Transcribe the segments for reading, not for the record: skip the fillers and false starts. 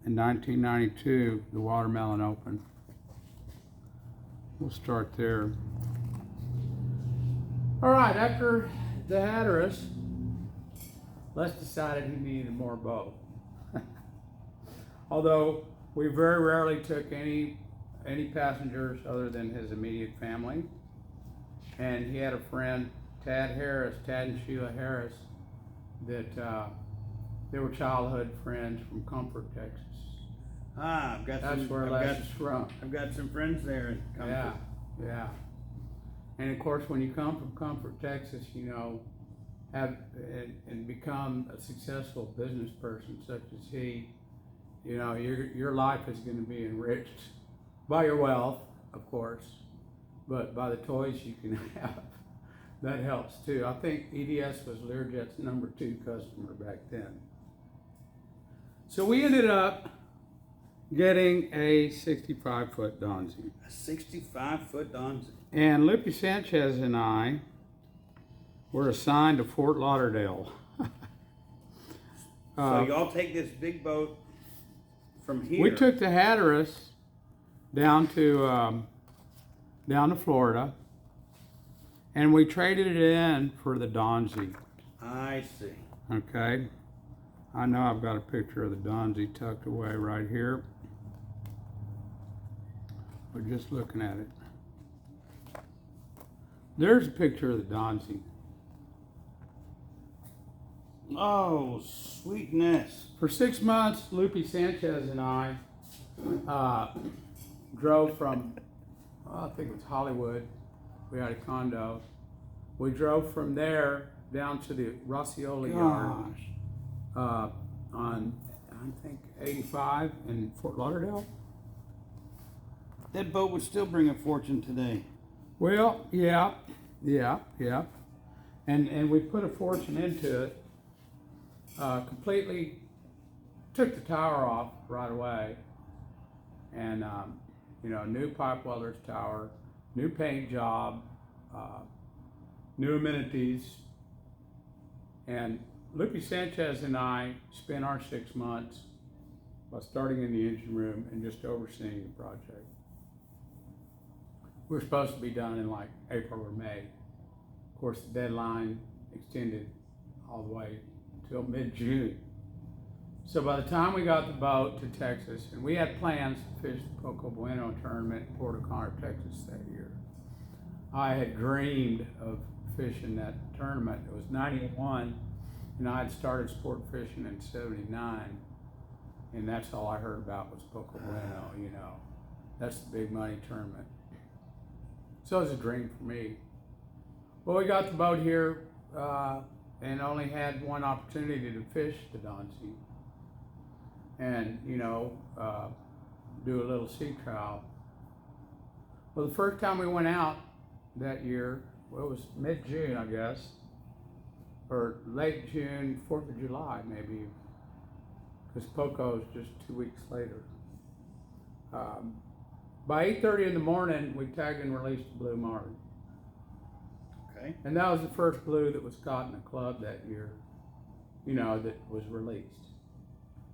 in 1992, the Watermelon opened. We'll start there. All right, after the Hatteras, Les decided he needed more boat. Although we very rarely took any passengers other than his immediate family. And he had a friend, Tad and Sheila Harris, that they were childhood friends from Comfort, Texas. That's where Les is from. I've got some friends there in Comfort. Yeah. And of course, when you come from Comfort, Texas, you know, have and become a successful business person such as he, you know, your life is going to be enriched by your wealth, of course, but by the toys you can have. That helps too. I think EDS was Learjet's number 2 customer back then. So we ended up getting a 65-foot Donzi. A 65-foot Donzi. And Lupe Sanchez and I were assigned to Fort Lauderdale. So y'all take this big boat from here. We took the Hatteras down to Florida, and we traded it in for the Donzi. I see. Okay, I know I've got a picture of the Donzi tucked away right here. We're just looking at it. There's a picture of the Donzi. Oh, sweetness. For 6 months, Lupe Sanchez and I drove from, I think it was Hollywood. We had a condo. We drove from there down to the Roscioli Yard on, I think, 85 in Fort Lauderdale. That boat would still bring a fortune today. Well, yeah. And we put a fortune into it. Completely took the tower off right away. And, you know, new pipe welder's tower, new paint job, new amenities. And Lupe Sanchez and I spent our 6 months by starting in the engine room and just overseeing the project. We were supposed to be done in like April or May. Of course, the deadline extended all the way till mid-June. So by the time we got the boat to Texas, and we had plans to fish the Poco Bueno tournament in Port O'Connor, Texas that year. I had dreamed of fishing that tournament. It was 91, and I had started sport fishing in 79, and that's all I heard about was Poco Bueno, you know. That's the big money tournament. So it was a dream for me. Well, we got the boat here and only had one opportunity to fish the Donzi and, you know, do a little sea trial. Well, the first time we went out that year, well, it was mid-June, I guess, or late June, 4th of July, maybe, because Poco is just 2 weeks later. By 8:30 in the morning, we tagged and released a blue marlin. Okay. And that was the first blue that was caught in a club that year, you know, that was released.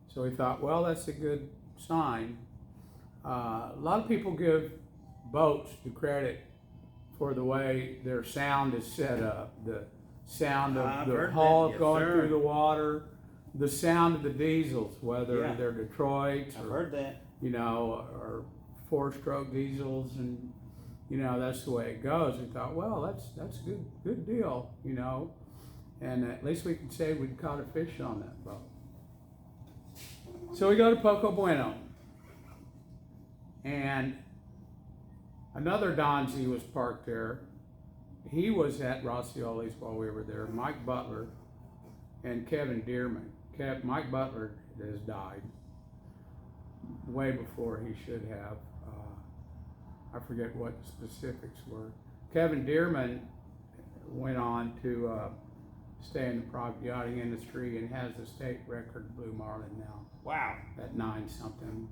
So we thought, well, that's a good sign. A lot of people give boats the credit for the way their sound is set up. The sound of the hull going through the water, the sound of the diesels, whether they're Detroits I've heard that. You know, or 4-stroke diesels, and you know that's the way it goes. We thought, well, that's good deal, you know, and at least we can say we'd caught a fish on that boat. So we go to Poco Bueno, and another Donzi was parked there. He was at Roscioli's while we were there. Mike Butler and Kevin Dearman. Mike Butler has died way before he should have. I forget what the specifics were. Kevin Dearman went on to stay in the private yachting industry and has the state record blue marlin now. Wow. At 9-something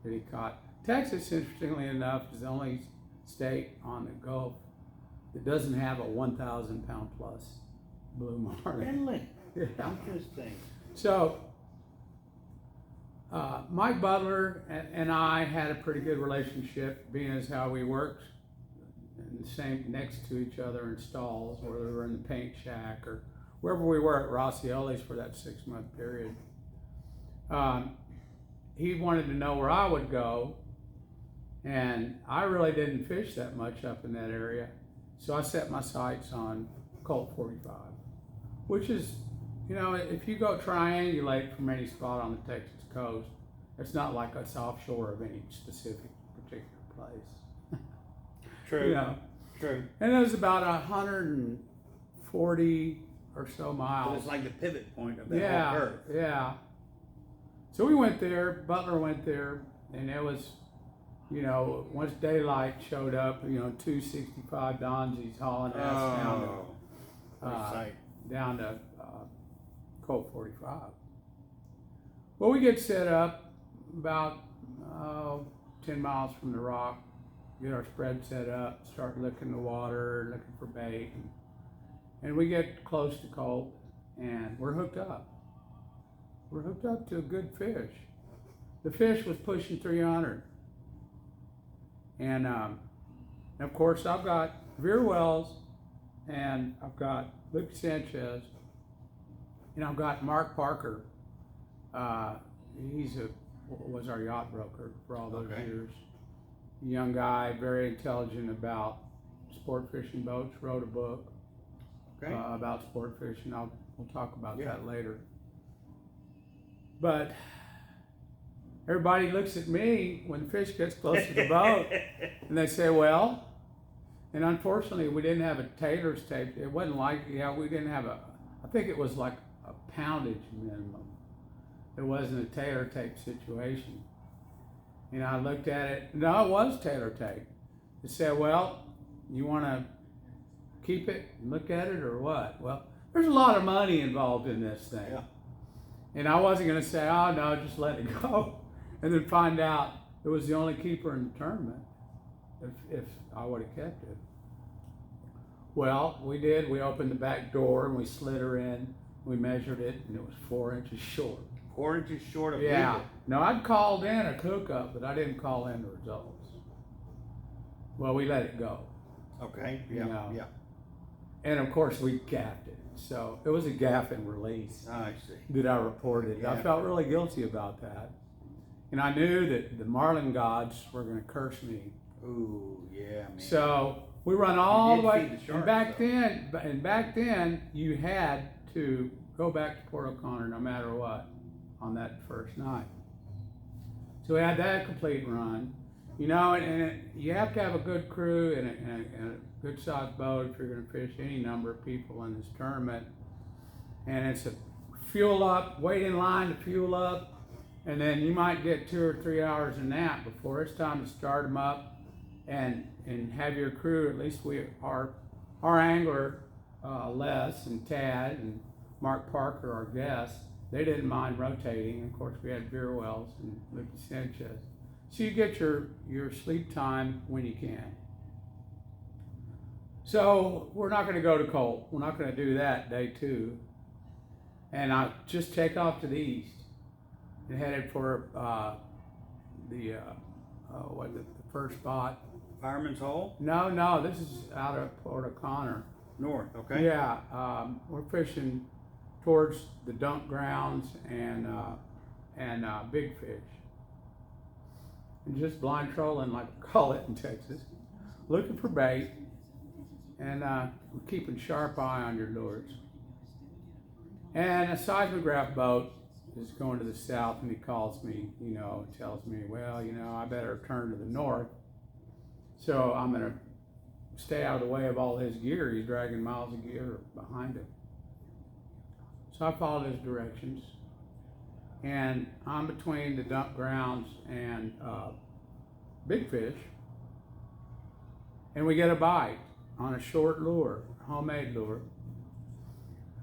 that he caught. Texas, interestingly enough, is the only state on the Gulf that doesn't have a 1,000 pound plus blue marlin. Really? Yeah. Interesting. So Mike Butler and I had a pretty good relationship, being as how we worked in the same next to each other in stalls, whether we were in the paint shack or wherever we were at Rossioli's for that 6-month period. He wanted to know where I would go, and I really didn't fish that much up in that area, so I set my sights on Colt 45, which is, you know, if you go triangulate from any spot on the Texas coast, it's not like it's offshore of any specific particular place. True. You know? True. And it was about 140 or so miles. So it's like the pivot point of that whole curve. Yeah. So we went there, Butler went there, and it was, you know, once daylight showed up, you know, 265 Donzies hauling ass down to Colt 45. Well, we get set up about 10 miles from the rock, get our spread set up, start looking the water, looking for bait, and we get close to Colt, and we're hooked up. We're hooked up to a good fish. The fish was pushing 300. And of course, I've got Veer Wells, and I've got Luke Sanchez, and I've got Mark Parker. Was our yacht broker for all those years. Young guy, very intelligent about sport fishing boats. Wrote a book about sport fishing. We'll talk about that later. But everybody looks at me when the fish gets close to the boat, and they say, "Well," and unfortunately, we didn't have a tailor's tape. It wasn't like, we didn't have I think it was like a poundage minimum. It wasn't a tailor tape situation. And I looked at it. No, it was tailor tape. It said, "Well, you want to keep it and look at it or what?" Well, there's a lot of money involved in this thing. Yeah. And I wasn't going to say, "Oh, no, just let it go," and then find out it was the only keeper in the tournament if I would have kept it. Well, we did. We opened the back door and we slid her in. We measured it, and it was 4 inches short. 4 inches short of Yeah. legal. No, I'd called in a hookup, but I didn't call in the results. Well, we let it go. Okay. Yeah. Yeah. And of course, we gaffed it. So it was a gaff and release I see. that I reported. Yeah. I felt really guilty about that. And I knew that the marlin gods were going to curse me. Ooh, yeah, man. So we run all the way. Feed the sharks, and back then, you had to go back to Port O'Connor no matter what on that first night. So we had that complete run. You know, and you have to have a good crew and a good sized boat if you're going to fish any number of people in this tournament. And it's a fuel up, wait in line to fuel up, and then you might get 2 or 3 hours of nap before it's time to start them up and have your crew. At least our angler, Les and Tad and Mark Parker, our guests, they didn't mind rotating. Of course, we had Veer Wells and Lucas Sanchez. So you get your sleep time when you can. So we're not going to go to Colt. We're not going to do that day 2. And I just take off to the east and headed for the first spot. Fireman's Hole? No, this is out of Port O'Connor. North, okay. Yeah, we're fishing towards the dunk grounds and big fish. And just blind trolling, like we call it in Texas, looking for bait, and keeping sharp eye on your lures. And a seismograph boat is going to the south, and he calls me, tells me, well, I better turn to the north. So I'm going to stay out of the way of all his gear. He's dragging miles of gear behind him. So I followed his directions. And I'm between the dump grounds and big fish. And we get a bite on a short lure, a homemade lure.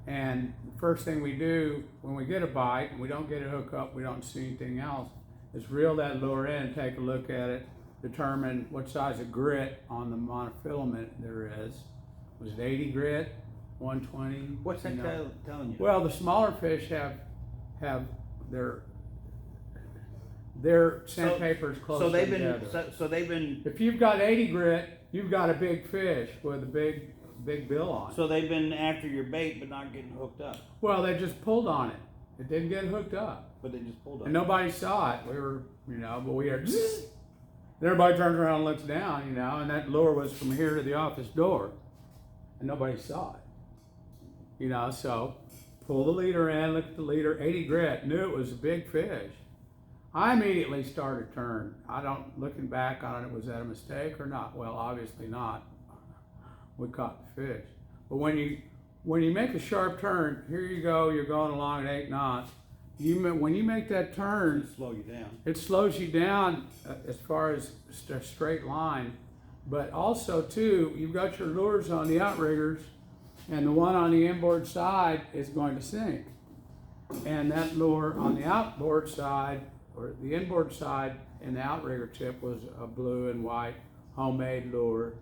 And the first thing we do when we get a bite, and we don't get a hook up, we don't see anything else, is reel that lure in, take a look at it, determine what size of grit on the monofilament there is. Was it 80 grit, 120? What's that telling you? Well, the smaller fish have their their sandpaper is closer So they've together. been, so they've been, If you've got 80 grit, you've got a big fish with a big bill on it. so they've been after your bait, but not getting hooked up. Well, they just pulled on it. It didn't get hooked up. But they just pulled on And nobody saw it. We were, but we heard zzz. And everybody turns around and looks down, and that lure was from here to the office door. And nobody saw it. So pull the leader in, look at the leader, 80 grit, knew it was a big fish. I immediately started turn. Looking back on it, was that a mistake or not? Well, obviously not. We caught the fish. But when you make a sharp turn, here you go, you're going along at 8 knots. When you make that turn, slow you down. It slows you down as far as a straight line. But also, too, you've got your lures on the outriggers, and the one on the inboard side is going to sink. And that lure on the outboard side, or the inboard side, and the outrigger tip was a blue and white homemade lure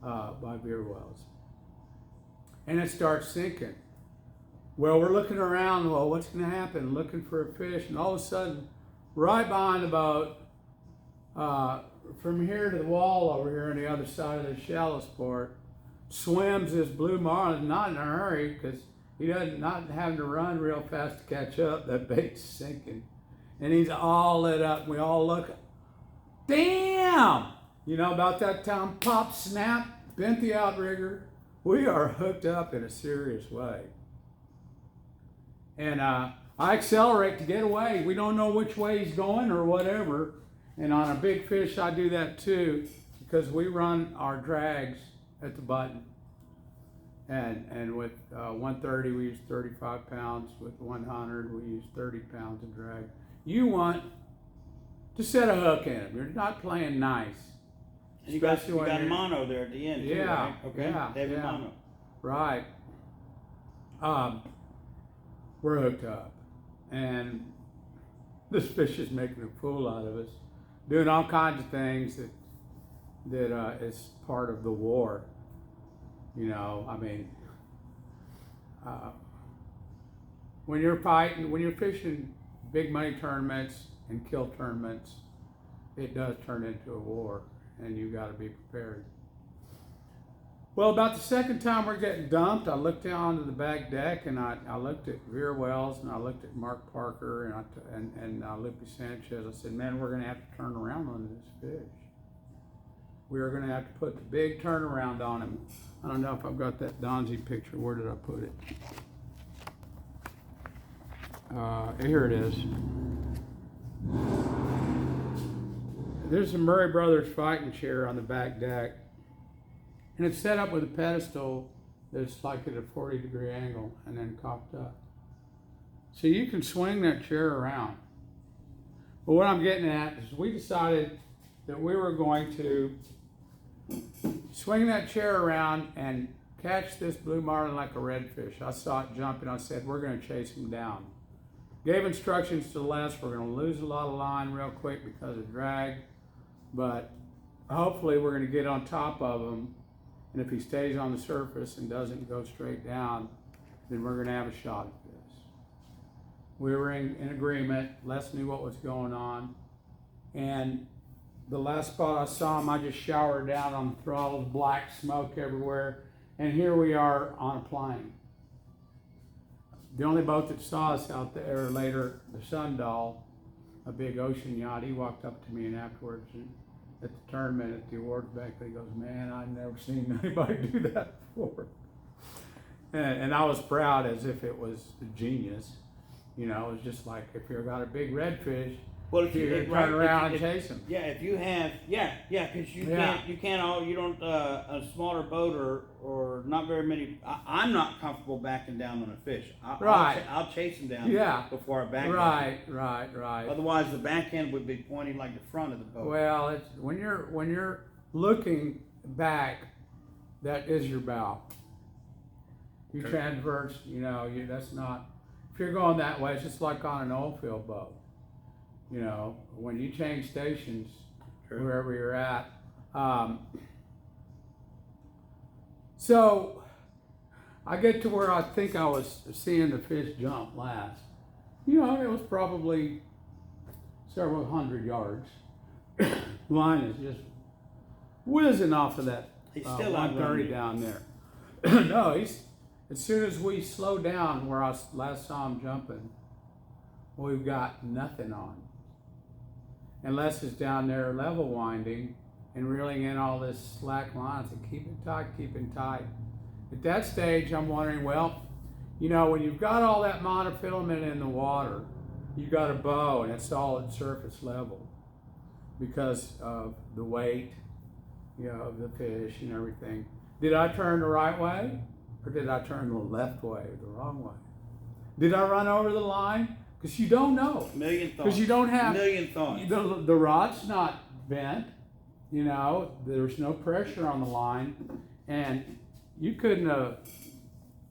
by Beer Wells. And it starts sinking. Well, we're looking around, what's going to happen? Looking for a fish, and all of a sudden, right behind the boat, from here to the wall over here on the other side of the shallow sport, swims this blue marlin, not in a hurry, because he doesn't, not having to run real fast to catch up, that bait's sinking. And he's all lit up, we all look, damn! About that time, pop, snap, bent the outrigger. We are hooked up in a serious way. And I accelerate to get away. We don't know which way he's going or whatever. And on a big fish, I do that too, because we run our drags at the button. And with 130, we use 35 pounds. With 100, we use 30 pounds of drag. You want to set a hook in them. You're not playing nice. And you got mono there at the end, too, yeah, right? Okay. Yeah, Heavy yeah. mono. Right. We're hooked up, and this fish is making a fool out of us, doing all kinds of things that is part of the war. When you're fighting, when you're fishing big money tournaments and kill tournaments, it does turn into a war, and you got to be prepared. Well, about the second time we're getting dumped, I looked down to the back deck, and I looked at Veer Wells, and I looked at Mark Parker, and Lupe Sanchez. I said, man, we're going to have to turn around on this fish. We are going to have to put the big turnaround on him. I don't know if I've got that Donzie picture. Where did I put it? Here it is. There's a Murray Brothers fighting chair on the back deck. And it's set up with a pedestal that's like at a 40-degree angle and then cocked up. So you can swing that chair around. But what I'm getting at is we decided that we were going to swing that chair around and catch this blue marlin like a redfish. I saw it jump, and I said, we're going to chase him down. Gave instructions to Les, we're going to lose a lot of line real quick because of drag, but hopefully we're going to get on top of him. And if he stays on the surface and doesn't go straight down, then we're going to have a shot at this. We were in agreement. Les knew what was going on. And the last spot I saw him, I just showered down on the throttles, black smoke everywhere. And here we are on a plane. The only boat that saw us out there later, the Sundoll, a big ocean yacht, he walked up to me and afterwards, at the tournament at the awards banquet, he goes, man, I've never seen anybody do that before. And I was proud as if it was a genius. It was just like, if you've got a big redfish, well, if you turn around and chase him. Yeah, if you have, because you don't, a smaller boat or not very many, I'm not comfortable backing down on a fish. I'll chase him down before I back him. Right. Otherwise, the back end would be pointing like the front of the boat. Well, it's when you're looking back, that is your bow. You transverse, that's not, if you're going that way, it's just like on an oil field boat. When you change stations, wherever you're at. So I get to where I think I was seeing the fish jump last. It was probably several hundred yards. Line is just whizzing off of that He's still 130 down there. No, as soon as we slow down where I last saw him jumping, we've got nothing on. Unless it's down there level winding and reeling in all this slack lines and keep it tight. At that stage, I'm wondering, well, you know, when you've got all that monofilament in the water, you've got a bow and it's all at surface level because of the weight, you know, of the fish and everything. Did I turn the right way or did I turn the left way or the wrong way? Did I run over the line? Because you don't know. Million thoughts. Because you don't have million thoughts. The rod's not bent, you know. There's no pressure on the line, and you couldn't have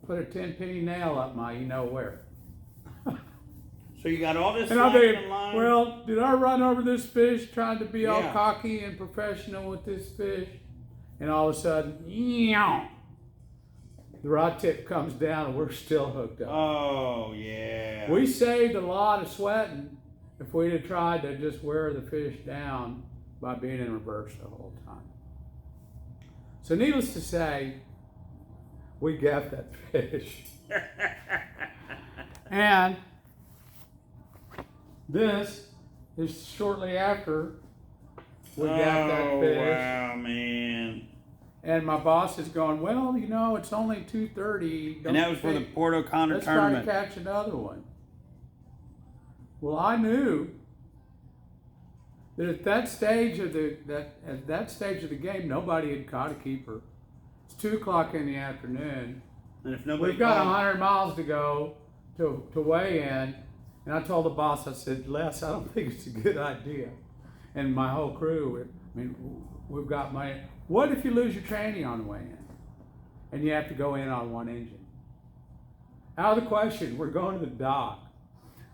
put a 10-penny nail up my you know where. So you got all this and slack in the line. Well, did I run over this fish trying to be all cocky and professional with this fish, and all of a sudden, the rod tip comes down and we're still hooked up. Oh, yeah. We saved a lot of sweating if we'd have tried to just wear the fish down by being in reverse the whole time. So needless to say, we gaffed that fish. And this is shortly after we gaffed that fish. Oh, wow, man. And my boss is going, well, you know, it's only 2:30. And that was for the Port O'Connor tournament. Let's try to catch another one. Well, I knew that at that stage of the game, nobody had caught a keeper. It's 2:00 in the afternoon. And if nobody we've got 100 miles to go to weigh in. And I told the boss, I said, Les, I don't think it's a good idea. And my whole crew, I mean, we've got money. What if you lose your training on the way in? And you have to go in on one engine? Out of the question. We're going to the dock.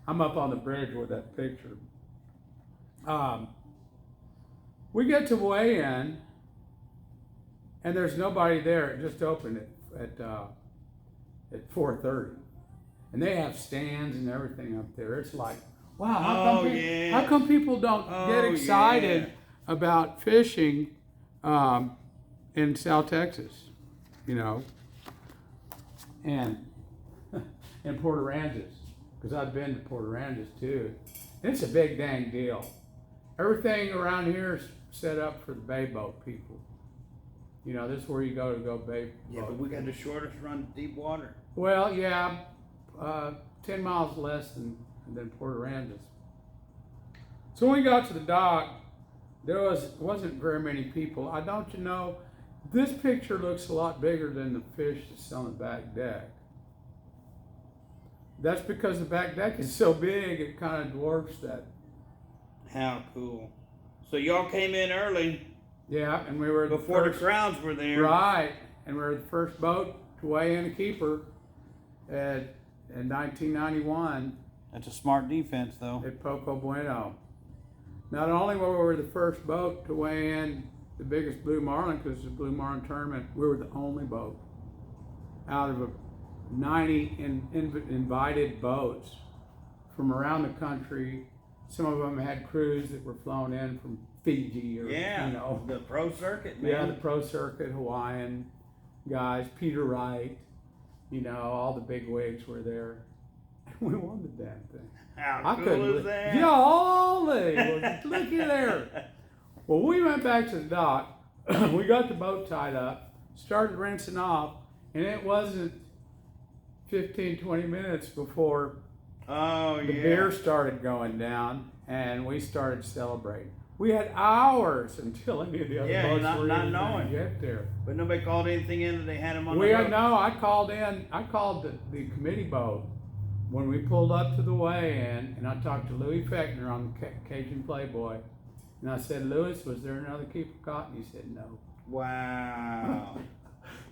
I'm up on the bridge with that picture. We get to weigh in, and there's nobody there. It just opened at 4:30. And they have stands and everything up there. It's like, wow, how come people don't get excited about fishing in South Texas, you know, and in Port Aransas, because I've been to Port Aransas too. It's a big dang deal. Everything around here is set up for the bay boat people. You know, this is where you go bay boat. Yeah, but we got the shortest run to deep water. Well, yeah, 10 miles less than Port Aransas. So when we got to the dock, there wasn't very many people. Don't you know, this picture looks a lot bigger than the fish that's on the back deck. That's because the back deck is so big, it kind of dwarfs that. How cool. So y'all came in early. Yeah, and we were before the crowds were there. Right, and we were the first boat to weigh in a keeper in 1991. That's a smart defense, though. At Poco Bueno. Not only were we the first boat to weigh in the biggest blue marlin, because the blue marlin tournament, we were the only boat out of 90 invited boats from around the country. Some of them had crews that were flown in from Fiji or, you know. The pro circuit, man. Yeah, the pro circuit, Hawaiian guys, Peter Wright, you know, all the big wigs were there. We won the damn thing. How cool is that? Golly, looky there. Well, we went back to the dock. We got the boat tied up, started rinsing off, and it wasn't 15, 20 minutes before the beer started going down, and we started celebrating. We had hours until any of the other boats were even going to get there. But nobody called anything in that they had them on the boat? No, I called the committee boat when we pulled up to the weigh-in, and I talked to Louis Fechner on the Cajun Playboy, and I said, Louis, was there another keeper caught? And he said, no. Wow.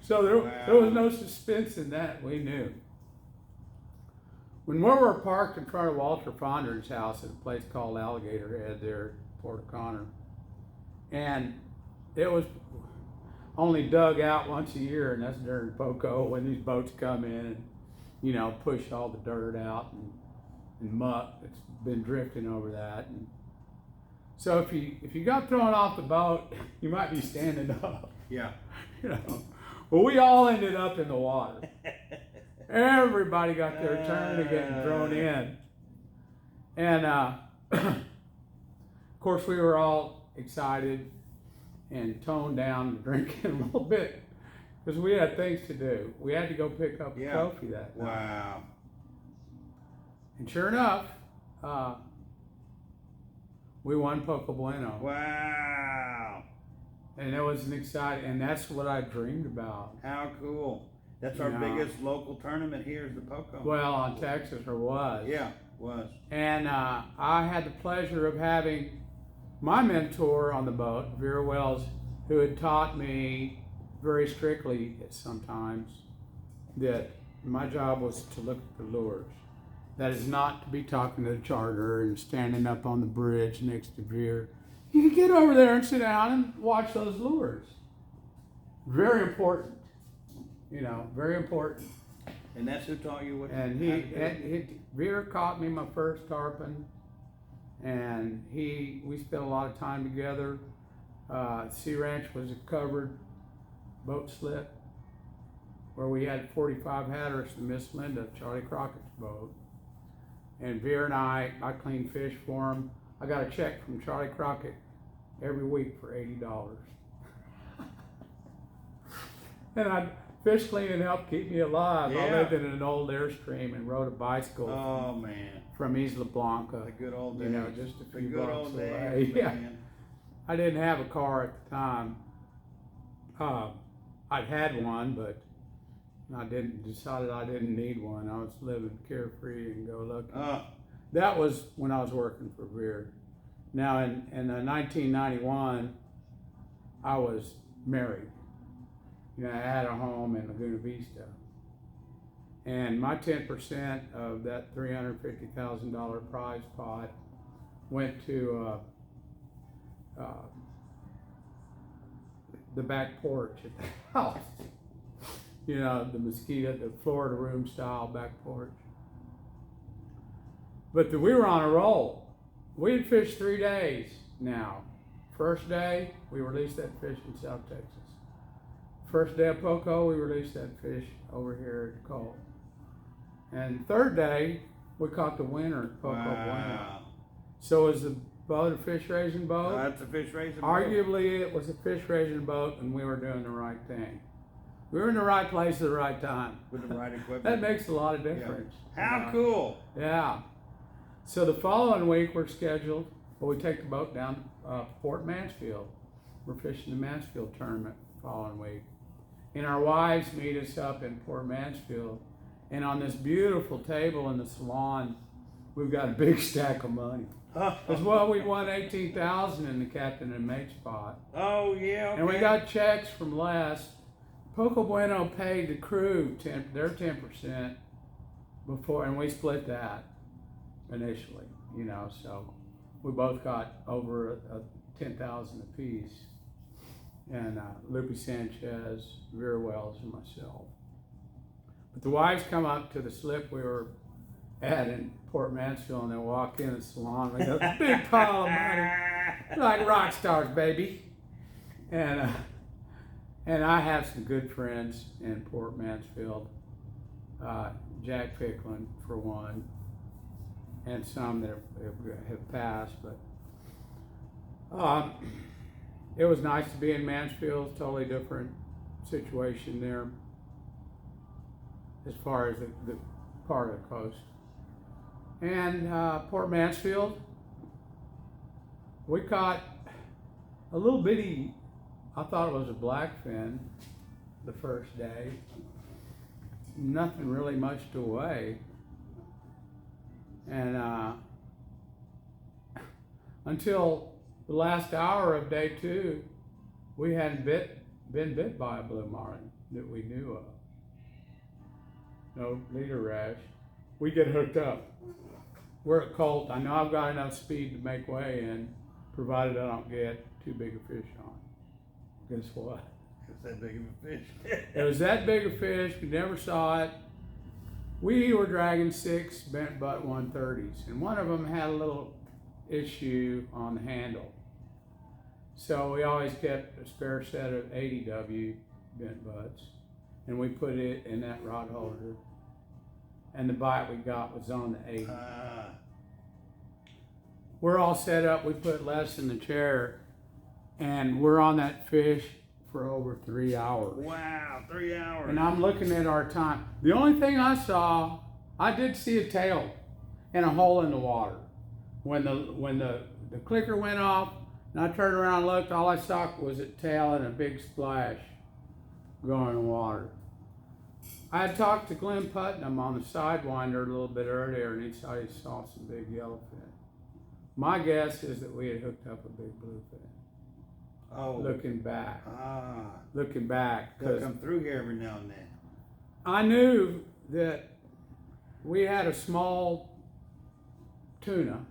So there was no suspense in that. We knew. When we were parked in front of Walter Fonder's house at a place called Alligator Head there at Port O'Connor, and it was only dug out once a year, and that's during Poco when these boats come in and, you know, push all the dirt out and muck that's been drifting over that. And So if you got thrown off the boat, you might be standing up. Yeah. You know. Well, we all ended up in the water. Everybody got their turn to get thrown in. And of course we were all excited and toned down and drinking a little bit because we had things to do. We had to go pick up a trophy that night. Wow. And sure enough, we won Poco Bueno. Wow. And it was an exciting, and that's what I dreamed about. How cool. That's our biggest local tournament here is the Poco. Well, on Texas, or was. Yeah, was. And I had the pleasure of having my mentor on the boat, Vera Wells, who had taught me very strictly sometimes that my job was to look at the lures. That is not to be talking to the charter and standing up on the bridge next to Vera. You can get over there and sit down and watch those lures. Very important. You know, very important. And that's who taught you what and Vera caught me my first tarpon, and we spent a lot of time together. Sea Ranch was a covered boat slip where we had 45 Hatteras and Miss Linda, Charlie Crockett's boat. And Vera and I cleaned fish for him. I got a check from Charlie Crockett every week for $80. And fish cleaning helped keep me alive. Yeah. I lived in an old Airstream and rode a bicycle. Oh man. From Isla Blanca. The good old days. You know, just a few the good blocks old away. days, Yeah. man. I didn't have a car at the time. I'd had one, but I decided I didn't need one. I was living carefree and go lucky. That was when I was working for Veer. Now in 1991, I was married. You know, I had a home in Laguna Vista. And my 10% of that $350,000 prize pot went to the back porch at the house. You know, the Florida room style back porch. But we were on a roll. We had fished 3 days now. First day, we released that fish in South Texas. First day of Poco, we released that fish over here at Cole. And third day, we caught the winner at Poco Bueno. So is the boat a fish raising boat? That's a fish raising boat. Arguably, it was a fish raising boat, and we were doing the right thing. We were in the right place at the right time. With the right equipment. That makes a lot of difference. Yeah. How cool. Yeah. So the following week we're scheduled, we take the boat down to Port Mansfield. We're fishing the Mansfield tournament the following week. And our wives meet us up in Port Mansfield. And on this beautiful table in the salon, we've got a big stack of money. As well, we won $18,000 in the captain and mate spot. Oh, yeah. Okay. And we got checks from Les. Poco Bueno paid the crew their 10% before, and we split that initially, you know, so we both got over $10,000 apiece. And Lupe Sanchez, Vera Wells, and myself. But the wives come up to the slip we were at in Port Mansfield, and they walk in the salon. We got a big pile of money, like rock stars, baby. And I have some good friends in Port Mansfield, Jack Picklin for one, and some that have passed. But it was nice to be in Mansfield. Totally different situation there as far as the part of the coast. And Port Mansfield, we caught a little bitty, I thought it was a blackfin the first day. Nothing really much to weigh. And until the last hour of day 2, we hadn't been bit by a blue marlin that we knew of. No leader rash. We get hooked up. We're at Colt. I know I've got enough speed to make way in, provided I don't get too big a fish on. Guess what? It's that big of a fish. It was that big a fish. We never saw it. We were dragging 6 bent butt 130s, and one of them had a little issue on the handle. So we always kept a spare set of 80W bent butts, and we put it in that rod holder. And the bite we got was on the 80. We're all set up. We put Les in the chair, and we're on that fish for over 3 hours. Wow, 3 hours. And I'm looking at our time. The only thing I saw, I did see a tail and a hole in the water. When the clicker went off, and I turned around and looked, all I saw was a tail and a big splash going in the water. I had talked to Glenn Putnam on the Sidewinder a little bit earlier, and he said he saw some big yellowfin. My guess is that we had hooked up a big bluefin. Oh. Looking back. Looking back. They'll come through here every now and then. I knew that we had a small tuna,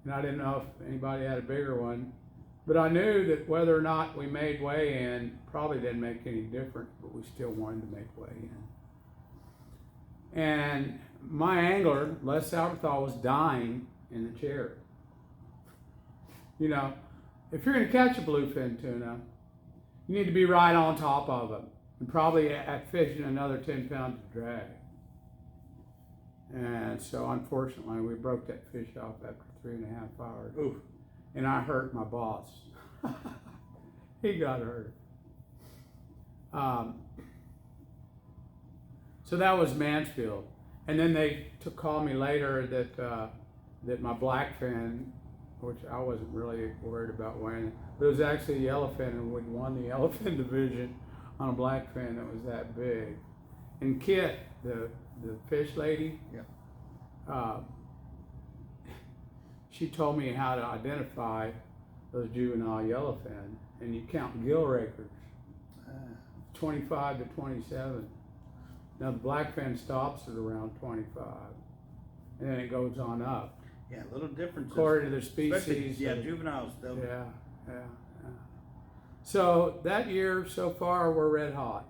and I didn't know if anybody had a bigger one, but I knew that whether or not we made weigh in probably didn't make any difference, but we still wanted to make weigh in. And my angler, Les Salberthal, was dying in the chair. You know, if you're going to catch a bluefin tuna, you need to be right on top of them and probably at fishing another 10 pounds of drag. And so unfortunately we broke that fish off after 3.5 hours. Oof. And I hurt my boss. He got hurt. So that was Mansfield. And then they called me later that my blackfin, which I wasn't really worried about weighing, but it was actually a yellowfin, and we'd won the yellowfin division on a blackfin that was that big. And Kit, the fish lady, she told me how to identify those juvenile yellowfin, and you count gill rakers, 25 to 27. Now the blackfin stops at around 25, and then it goes on up. Yeah, little differences. According to the species. Yeah, juveniles. Yeah. So that year so far we're red hot.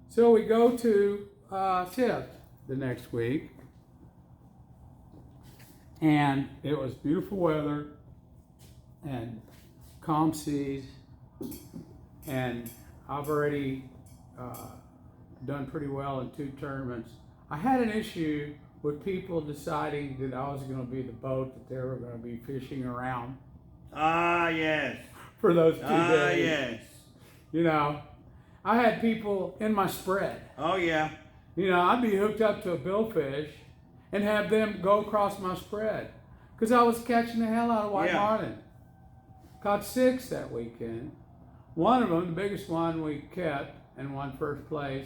So we go to Tift the next week, and it was beautiful weather and calm seas, and I've already done pretty well in 2 tournaments. I had an issue with people deciding that I was going to be the boat that they were going to be fishing around. Ah, yes. For those 2 days. Ah, yes. You know, I had people in my spread. Oh, yeah. You know, I'd be hooked up to a billfish and have them go across my spread because I was catching the hell out of white marlin. Caught 6 that weekend. One of them, the biggest one we kept, and won first place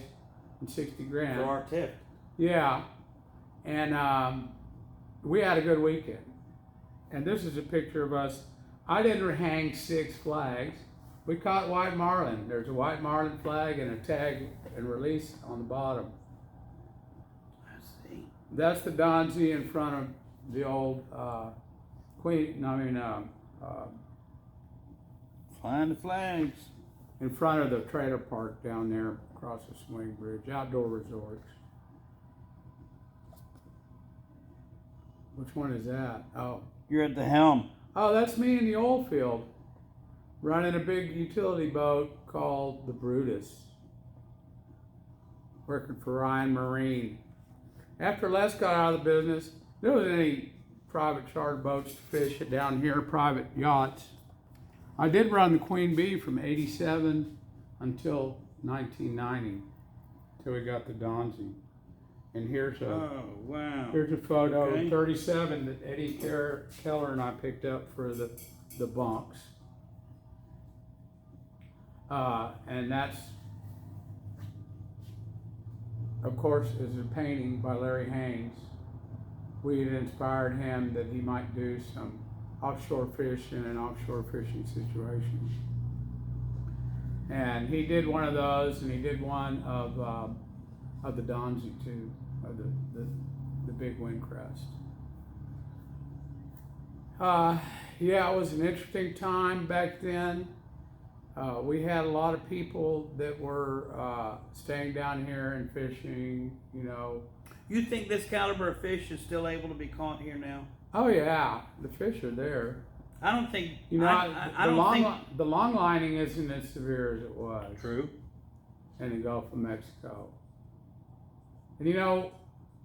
and 60 grand. For our tip. Yeah. And we had a good weekend. And this is a picture of us. I didn't hang 6 flags. We caught white marlin. There's a white marlin flag and a tag and release on the bottom. I see. That's the Donzie in front of the old Flying the flags. In front of the trailer park down there across the swing bridge, outdoor resorts. Which one is that? Oh. You're at the helm. Oh, that's me in the oil field, running a big utility boat called the Brutus, working for Ryan Marine. After Les got out of the business, there wasn't any private charter boats to fish down here, private yachts. I did run the Queen Bee from '87 until 1990, till we got the Donzie. And here's a photo of 37 that Eddie Keller and I picked up for the bunks. And that's, of course, is a painting by Larry Haynes. We had inspired him that he might do some offshore fish in an offshore fishing situation. And he did one of those, and he did one of the Donzie too, of the big wind crest. Yeah, it was an interesting time back then. We had a lot of people that were staying down here and fishing, you know. You think this caliber of fish is still able to be caught here now? Oh yeah, the fish are there. I don't think you know. I don't think the long lining isn't as severe as it was. True. In the Gulf of Mexico. And you know,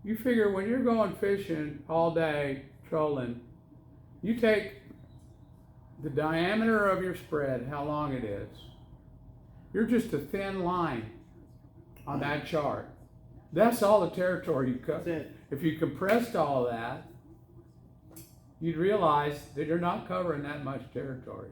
you figure when you're going fishing all day, trolling, you take the diameter of your spread, how long it is. You're just a thin line on that chart. That's all the territory you cover. That's it. If you compressed all of that, you'd realize that you're not covering that much territory.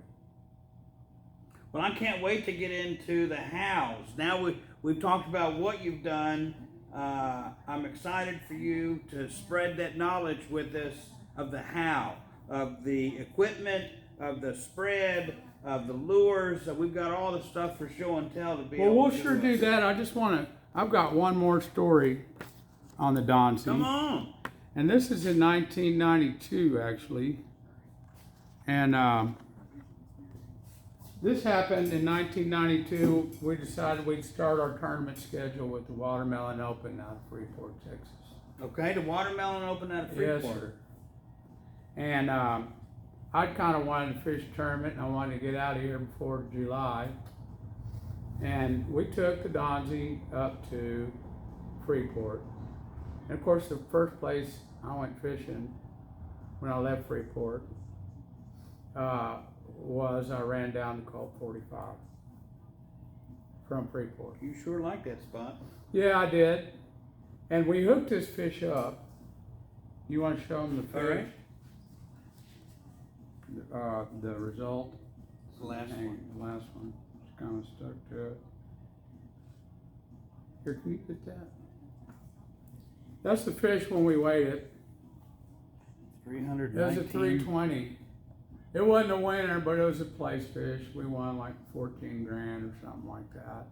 Well, I can't wait to get into the hows. Now we've talked about what you've done. I'm excited for you to spread that knowledge with us of the how, of the equipment, of the spread, of the lures. We've got all the stuff for show and tell to be able to do. Well, we'll sure do that. I've got one more story on the Donzie. Come on. And this is in 1992, actually. And this happened in 1992. We decided we'd start our tournament schedule with the Watermelon Open out of Freeport, Texas. Okay, the Watermelon Open out of Freeport. Yes, sir. And I'd kind of wanted to fish a tournament, and I wanted to get out of here before July. And we took the Donzie up to Freeport. And of course, the first place I went fishing when I left Freeport was I ran down to Colt 45 from Freeport. You sure like that spot. Yeah, I did. And we hooked this fish up. You want to show them the fish? All right. The result? It's the last one. The last one. It's kind of stuck to it. Here, can you get that? That's the fish when we weighed it. 319. It was a 320. It wasn't a winner, but it was a place fish. We won like 14 grand or something like that.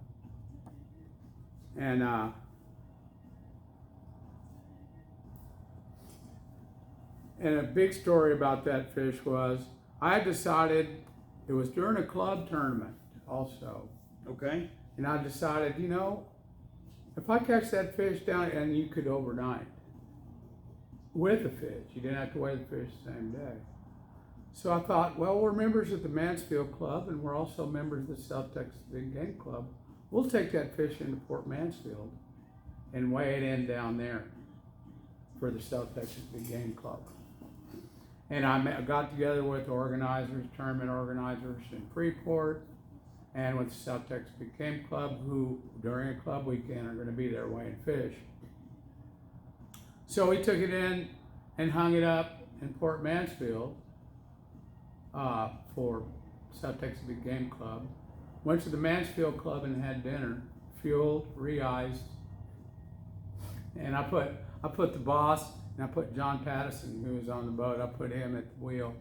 And a big story about that fish was I decided, it was during a club tournament also. Okay. And I decided, you know, if I catch that fish down, and you could overnight with the fish, you didn't have to weigh the fish the same day. So I thought, well, we're members of the Mansfield Club, and we're also members of the South Texas Big Game Club. We'll take that fish into Port Mansfield and weigh it in down there for the South Texas Big Game Club. And I got together with organizers, tournament organizers in Freeport, and with the South Texas Big Game Club, who during a club weekend are going to be there weighing fish. So we took it in and hung it up in Port Mansfield for South Texas Big Game Club. Went to the Mansfield Club and had dinner, fueled, re-iced, and I put the boss and I put John Pattison, who was on the boat. I put him at the wheel,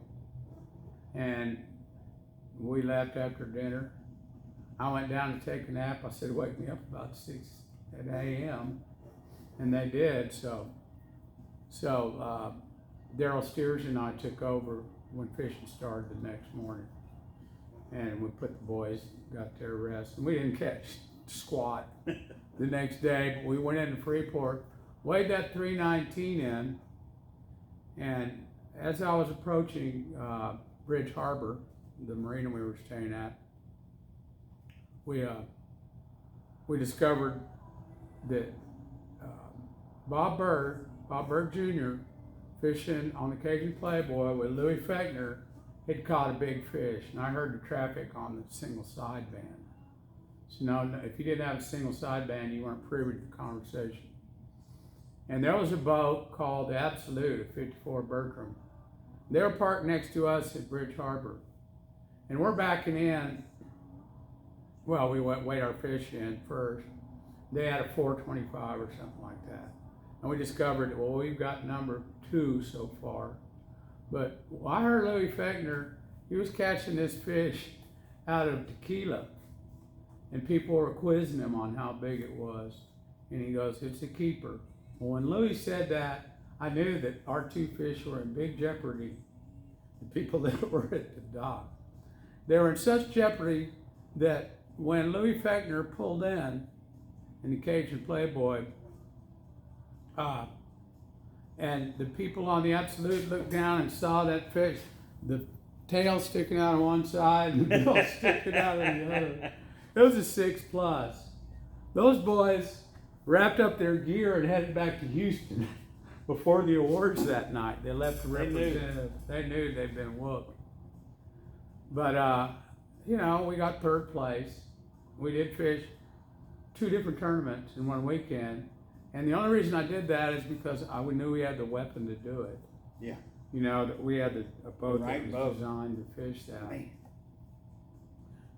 and we left after dinner. I went down to take a nap. I said, wake me up about 6 a.m. And they did. So Daryl Steers and I took over when fishing started the next morning. And we put the boys, got their rest. And we didn't catch squat the next day, but we went into Freeport, weighed that 319 in. And as I was approaching Bridge Harbor, the marina we were staying at, we discovered that Bob Bird Jr., fishing on the Cajun Playboy with Louis Fechner, had caught a big fish. And I heard the traffic on the single sideband. So no, if you didn't have a single sideband, you weren't privy to the conversation. And there was a boat called the Absolute at 54 Bertram. They were parked next to us at Bridge Harbor. And we're backing in. Well, we weighed our fish in first. They had a 425 or something like that. And we discovered, well, we've got number 2 so far. But I heard Louis Fechner, he was catching this fish out of tequila. And people were quizzing him on how big it was. And he goes, it's a keeper. Well, when Louis said that, I knew that our 2 fish were in big jeopardy. The people that were at the dock. They were in such jeopardy that when Louis Fechner pulled in the Cajun Playboy, And the people on the Absolute looked down and saw that fish, the tail sticking out on one side and the bill sticking out on the other. It was a 6+. Those boys wrapped up their gear and headed back to Houston before the awards that night. They left the representative. They knew they'd been whooped. But, you know, we got 3rd place. We did fish 2 different tournaments in one weekend. And the only reason I did that is because we knew we had the weapon to do it. Yeah. You know, that we had a boat that was designed to fish that. Man.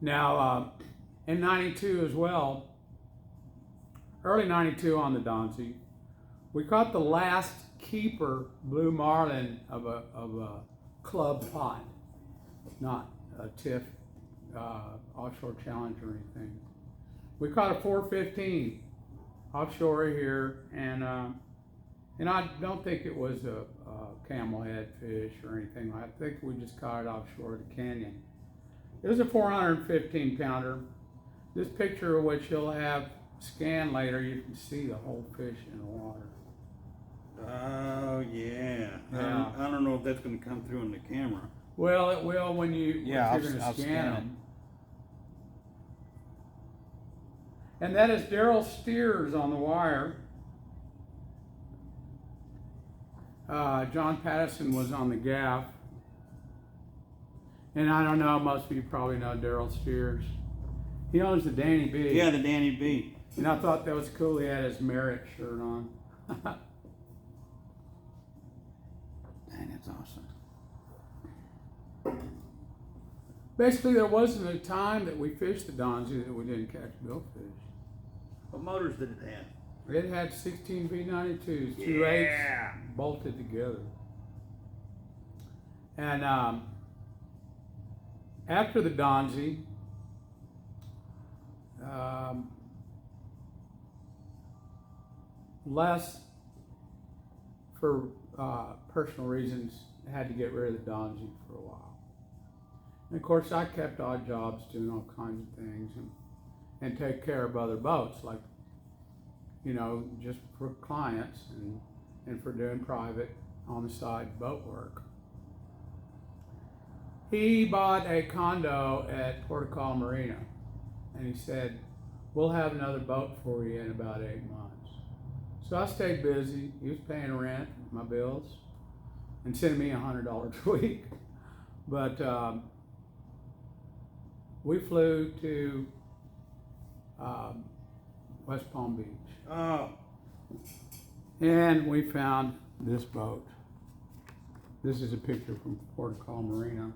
Now, in 92 as well, early 92 on the Donzie, we caught the last keeper blue marlin of a club pot, not a TIFF offshore challenge or anything. We caught a 415 offshore here, and I don't think it was a camelhead fish or anything. I think we just caught it offshore the canyon. It was a 415 pounder. This picture of which you'll have scanned later, you can see the whole fish in the water. Oh yeah. I don't know if that's going to come through in the camera. Well, it will when you're going to I'll scan them. And that is Daryl Steers on the wire. John Patterson was on the gaff. And I don't know, most of you probably know Daryl Steers. He owns the Danny B. Yeah, the Danny B. And I thought that was cool. He had his Merit shirt on. Man, that's awesome. Basically, there wasn't a time that we fished the Donzie that we didn't catch billfish. What motors did it have? It had 16 V92s, 2.8s bolted together. And after the Donzie, Les, for personal reasons, had to get rid of the Donzie for a while. And of course, I kept odd jobs doing all kinds of things and take care of other boats, like, you know, just for clients and for doing private on the side boat work. He bought a condo at Portugal Marina, and he said, we'll have another boat for you in about 8 months. So I stayed busy. He was paying rent, my bills, and sending me $100 a week. But we flew to West Palm Beach. Oh. And we found this boat. This is a picture from Portugal Marina.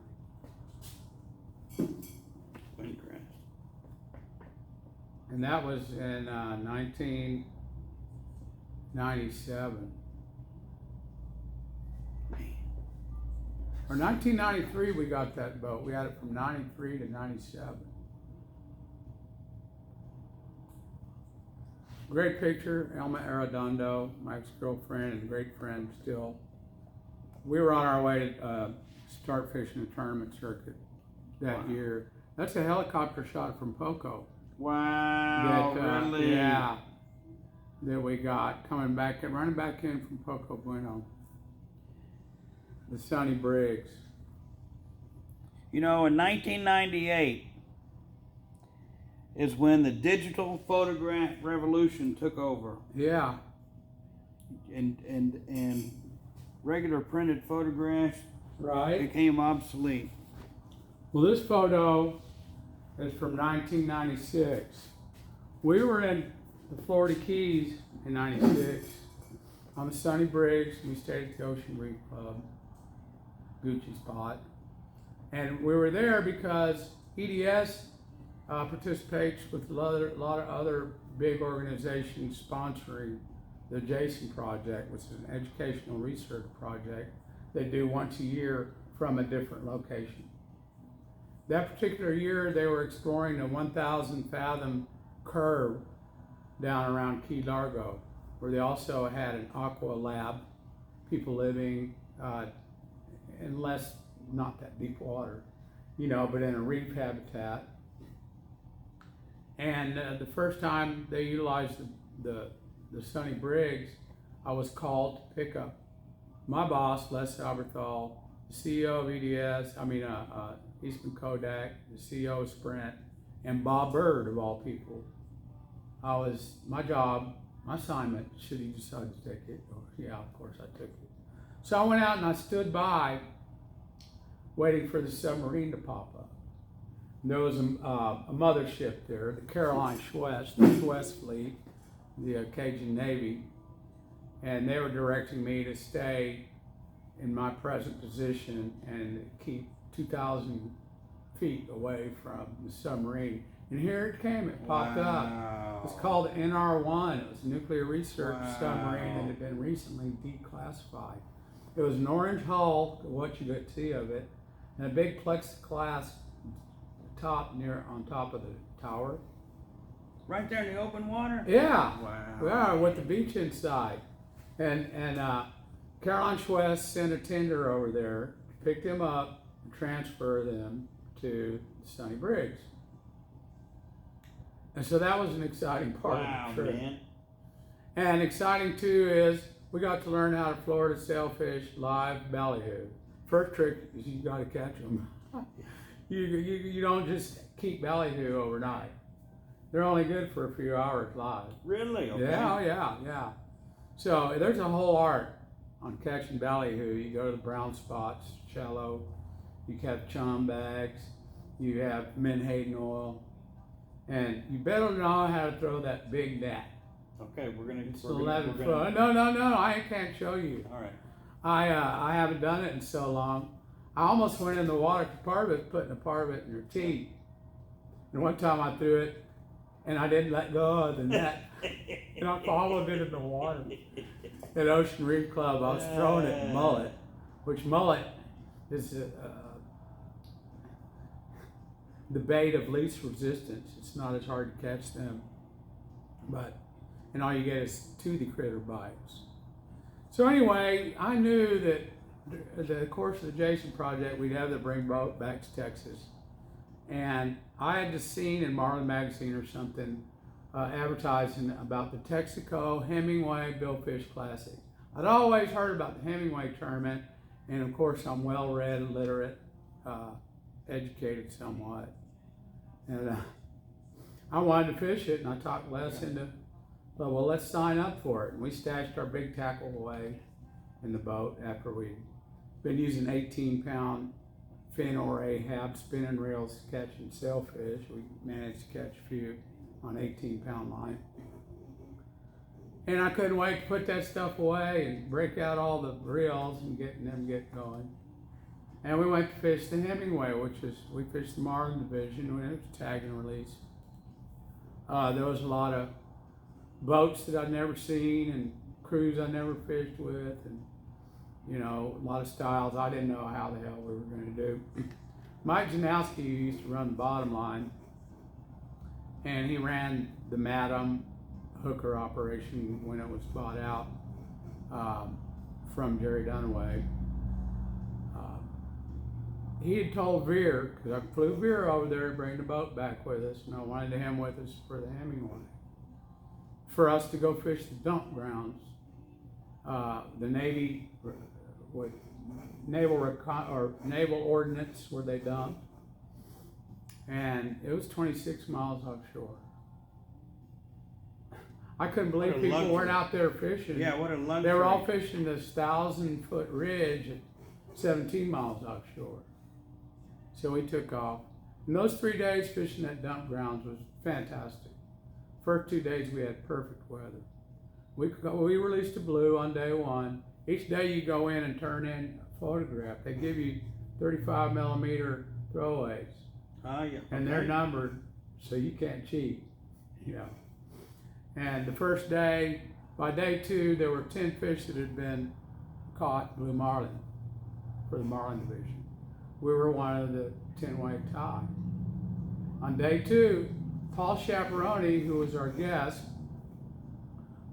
Windcrest. And that was in 1997. Or 1993 we got that boat. We had it from 93 to 97. Great picture, Elma Arredondo, my ex-girlfriend and great friend still. We were on our way to start fishing the tournament circuit that year. That's a helicopter shot from Poco. Wow, really? Yeah, that we got coming back and running back in from Poco Bueno. The Sunny Briggs. You know, in 1998 is when the digital photograph revolution took over. Yeah. And regular printed photographs became obsolete. Well, this photo is from 1996. We were in the Florida Keys in 96 on the Sunny Briggs. We stayed at the Ocean Reef Club, Gucci spot. And we were there because EDS participates with a lot of other big organizations sponsoring the Jason Project, which is an educational research project they do once a year from a different location. That particular year, they were exploring a 1,000 fathom curve down around Key Largo, where they also had an aqua lab, people living in not that deep water, you know, but in a reef habitat. And the first time they utilized the Sunny Briggs, I was called to pick up my boss, Les Alberthal, the CEO of EDS, Eastman Kodak, the CEO of Sprint, and Bob Bird, of all people. My assignment, should he decide to take it, of course I took it. So I went out and I stood by, waiting for the submarine to pop up. And there was a mothership there, the Caroline Schwest, the Schwest fleet, the Cajun Navy, and they were directing me to stay in my present position and keep 2,000 feet away from the submarine. And here it came, it popped up. It's called NR-1. It was a nuclear research submarine that had been recently declassified. It was an orange hull, what you could see of it, and a big plexiglass top on top of the tower. Right there in the open water? Yeah. Wow. Yeah, with the beach inside. And Caroline Schwest sent a tender over there to pick them up and transfer them to Sunny Briggs. And so that was an exciting part of the trip. Man. And exciting too is we got to learn how to Florida sailfish live ballyhoo. First trick is you got to catch them. You don't just keep ballyhoo overnight. They're only good for a few hours live. Really? Okay. Yeah. So there's a whole art on catching ballyhoo. You go to the brown spots, shallow. You catch chum bags. You have menhaden oil. And you better know how to throw that big net. Okay, It's 11 foot. No, I can't show you. All right. I haven't done it in so long. I almost went in the water. Part of it, putting a part of it in your teeth. And one time I threw it, and I didn't let go of the net. And I followed it in the water. At Ocean Reef Club, I was throwing it mullet, which mullet is the bait of least resistance. It's not as hard to catch them, and all you get is toothy critter bites. So anyway, I knew that the course of the Jason project, we'd have the bring boat back to Texas. And I had just seen in Marlin Magazine or something advertising about the Texaco Hemingway Billfish Classic. I'd always heard about the Hemingway tournament, and of course I'm well-read, literate, educated somewhat. And I wanted to fish it, and I talked Les into, well, let's sign up for it. And we stashed our big tackle away in the boat after we'd been using 18-pound fin or Ahab spinning reels catching sailfish. We managed to catch a few on 18-pound line. And I couldn't wait to put that stuff away and break out all the reels and get going. And we went to fish the Hemingway, we fished the Marlin Division, it was tag and release. There was a lot of boats that I'd never seen and crews I never fished with, and a lot of styles I didn't know how the hell we were going to do. Mike Janowski used to run the bottom line, and he ran the Madam hooker operation when it was bought out from Jerry Dunaway. He had told Veer, because I flew Veer over there to bring the boat back with us, and I wanted him with us for the Hemingway, for us to go fish the dump grounds. The Navy with naval ordnance where they dumped, and it was 26 miles offshore. I couldn't believe people weren't out there fishing. Yeah, what a luxury. They were all fishing this 1,000-foot ridge at 17 miles offshore. So we took off. And those 3 days fishing that dump grounds was fantastic. First 2 days we had perfect weather. We released a blue on day one. Each day you go in and turn in a photograph. They give you 35 millimeter throwaways. Yeah. And they're numbered, so you can't cheat, And the first day, by day 2, there were 10 fish that had been caught blue marlin for the Marlin Division. We were one of the 10-way tie. On day 2, Paul Chaperone, who was our guest,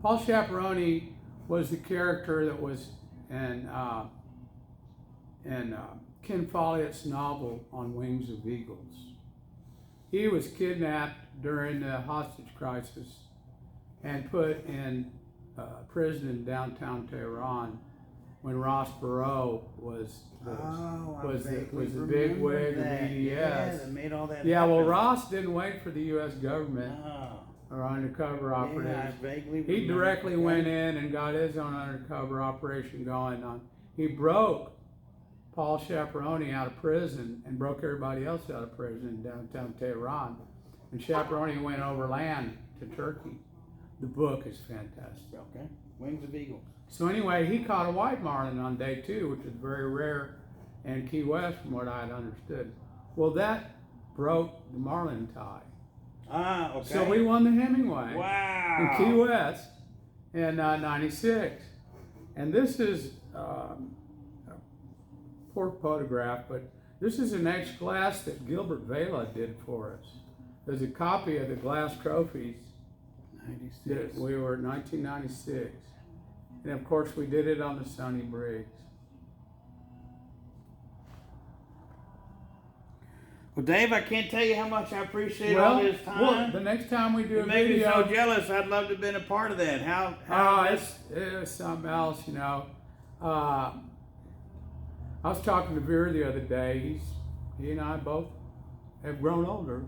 Paul Chaperone was the character that was in Ken Follett's novel On Wings of Eagles. He was kidnapped during the hostage crisis and put in prison in downtown Tehran when Ross Perot was the big wig of EDS. Yeah, that made all that. Yeah, well, Ross didn't wait for the U.S. government or undercover operatives. Yeah, I vaguely He directly went in and got his own undercover operation going on. He broke Paul Chaperone out of prison and broke everybody else out of prison in downtown Tehran. And Chaperone went overland to Turkey. The book is fantastic. Okay, Wings of Eagles. So anyway, he caught a white marlin on day 2, which is very rare in Key West from what I had understood. Well, that broke the marlin tie. Ah, okay. So we won the Hemingway wow. in Key West in 96. And this is a poor photograph, but this is an etched glass that Gilbert Vela did for us. There's a copy of the glass trophies 96. that we were in 1996. And of course we did it on the Sunny Briggs. Well, Dave, I can't tell you how much I appreciate all this time. Well, the next time we do a made video, me so jealous. I'd love to have been a part of that. It's something else, you know. I was talking to Veer the other day. He and I both have grown older.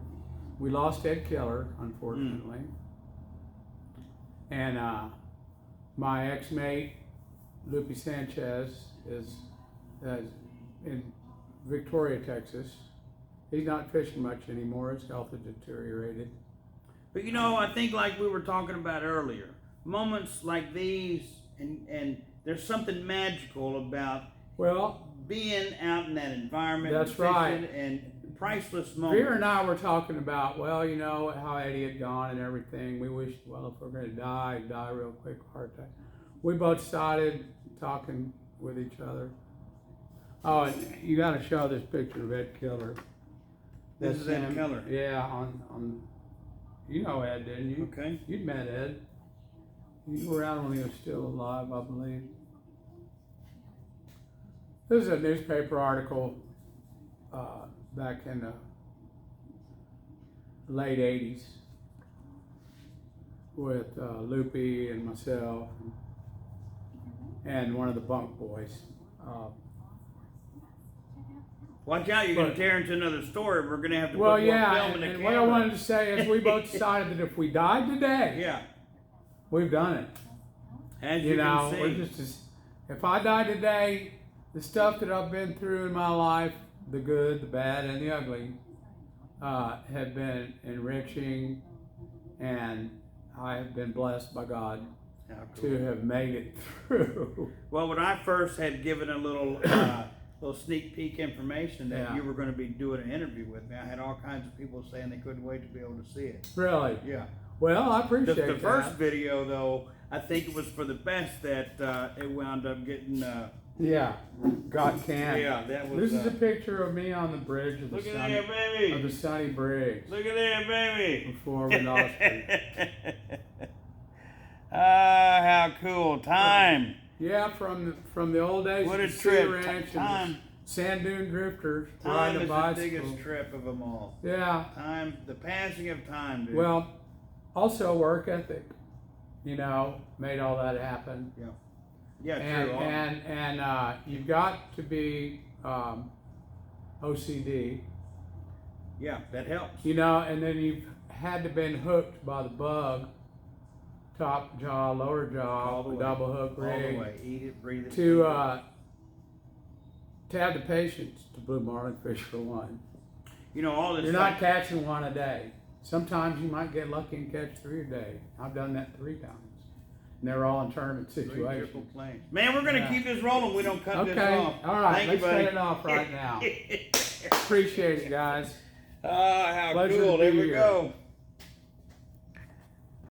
We lost Ed Keller, unfortunately. And my ex-mate, Lupe Sanchez, is in Victoria, Texas. He's not fishing much anymore. His health has deteriorated. But you know, I think like we were talking about earlier, moments like these, and there's something magical about being out in that environment. That's right. And priceless moments. Veer and I were talking about, well, you know, how Eddie had gone and everything. We wished, well, if we're going to die real quick, heart attack. We both decided, talking with each other. Oh, and you got to show this picture of Ed Keller. This is Ed Keller. Yeah, on you know Ed, didn't you? Okay. You'd met Ed. You were out when he was still alive, I believe. This is a newspaper article back in the late 80s with Lupe and myself and one of the bunk boys. Watch out, you're going to tear into another story. We're going to have to put more film in the camera. What I wanted to say is we both decided that if we died today, we've done it. As you can see. We're if I die today, the stuff that I've been through in my life, the good, the bad, and the ugly, have been enriching, and I have been blessed by God to have made it through. Well, when I first had given a little sneak peek information that you were going to be doing an interview with me, I had all kinds of people saying they couldn't wait to be able to see it. Really? Yeah. Well, I appreciate that. The first video, though, I think it was for the best that it wound up getting... got canned. Yeah, that was... This is a picture of me on the bridge of the Sunny Briggs. Look at there, baby! Before we lost it. Ah, how cool. Time. Yeah, from the old days. What a trip. Time. Sand dune drifters. Time is the biggest trip of them all. Yeah. Time, the passing of time, dude. Well, also work ethic, you know, made all that happen. Yeah. Yeah, and, true. And you've got to be OCD. Yeah, that helps. You know, and then you've had to been hooked by the bug, top jaw, lower jaw, double hook rig. All the way. Eat it, breathe it. To have the patience to blue marlin fish for one. You know, all this. You're not catching one a day. Sometimes you might get lucky and catch 3 a day. I've done that 3 times. And they're all in tournament situations. Man, we're going to keep this rolling. We don't cut this off. All right. Thank Let's you, buddy. cut it off right now. Appreciate it, guys. Ah, how Pleasure cool. to be There we here. go.